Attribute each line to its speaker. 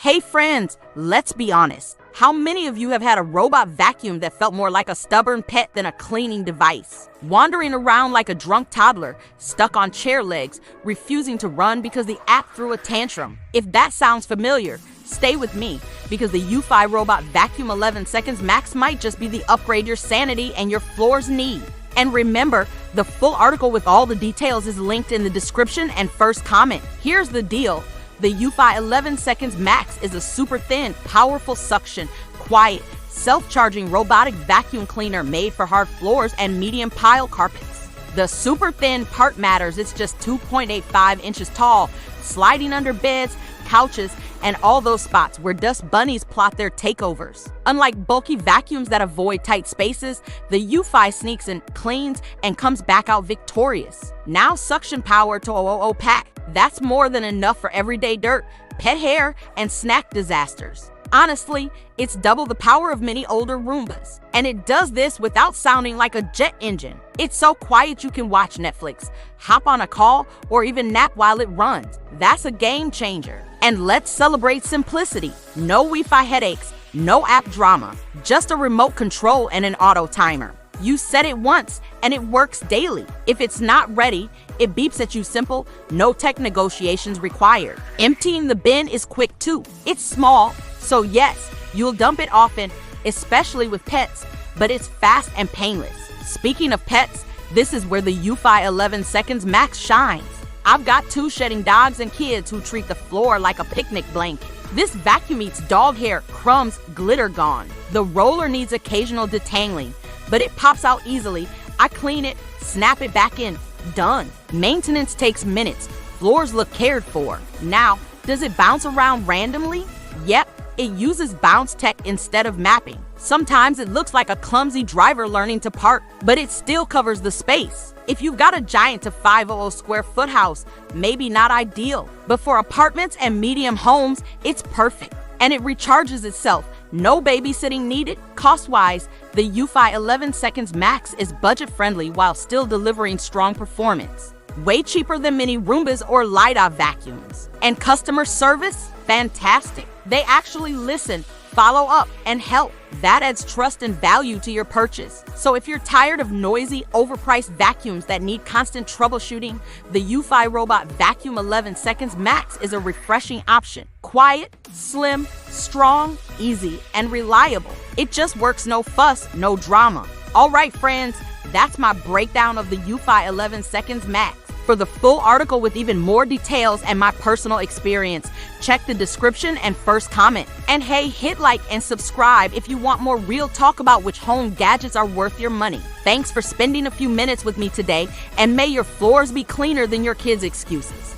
Speaker 1: Hey friends, let's be honest. How many of you have had a robot vacuum that felt more like a stubborn pet than a cleaning device? Wandering around like a drunk toddler, stuck on chair legs, refusing to run because the app threw a tantrum. If that sounds familiar, stay with me, because the Eufy Robot Vacuum 11 Seconds Max might just be the upgrade your sanity and your floors need. And remember, the full article with all the details is linked in the description and first comment. Here's the deal. The Eufy 11 Seconds Max is a super thin, powerful suction, quiet, self-charging robotic vacuum cleaner made for hard floors and medium pile carpets. The super thin part matters. It's just 2.85 inches tall, sliding under beds, couches, and all those spots where dust bunnies plot their takeovers. Unlike bulky vacuums that avoid tight spaces, the Eufy sneaks in, cleans, and comes back out victorious. Now suction power to pack. That's more than enough for everyday dirt, pet hair, and snack disasters. Honestly, it's double the power of many older Roombas. And it does this without sounding like a jet engine. It's so quiet you can watch Netflix, hop on a call, or even nap while it runs. That's a game changer. And let's celebrate simplicity. No Wi-Fi headaches, no app drama, just a remote control and an auto timer. You set it once and it works daily. If it's not ready, it beeps at you simple, no tech negotiations required. Emptying the bin is quick too. It's small, so yes, you'll dump it often, especially with pets, but it's fast and painless. Speaking of pets, this is where the Eufy 11 Seconds Max shines. I've got two shedding dogs and kids who treat the floor like a picnic blanket. This vacuum eats dog hair, crumbs, glitter gone. The roller needs occasional detangling, but it pops out easily. I clean it, snap it back in, done. Maintenance takes minutes. Floors look cared for. Now, does it bounce around randomly? Yep, it uses bounce tech instead of mapping. Sometimes it looks like a clumsy driver learning to park, but it still covers the space. If you've got a giant to 500 square foot house, maybe not ideal, but for apartments and medium homes, it's perfect. And it recharges itself. No babysitting needed. Cost-wise, the Eufy 11 Seconds Max is budget-friendly while still delivering strong performance. Way cheaper than many Roombas or Lida vacuums. And customer service? Fantastic. They actually listen, follow up, and help. That adds trust and value to your purchase. So if you're tired of noisy, overpriced vacuums that need constant troubleshooting, the Eufy Robot Vacuum 11 Seconds Max is a refreshing option. Quiet, slim, strong, easy, and reliable. It just works, no fuss, no drama. All right, friends, that's my breakdown of the Eufy 11 Seconds Max. For the full article with even more details and my personal experience, check the description and first comment. And hey, hit like and subscribe if you want more real talk about which home gadgets are worth your money. Thanks for spending a few minutes with me today, and may your floors be cleaner than your kids' excuses.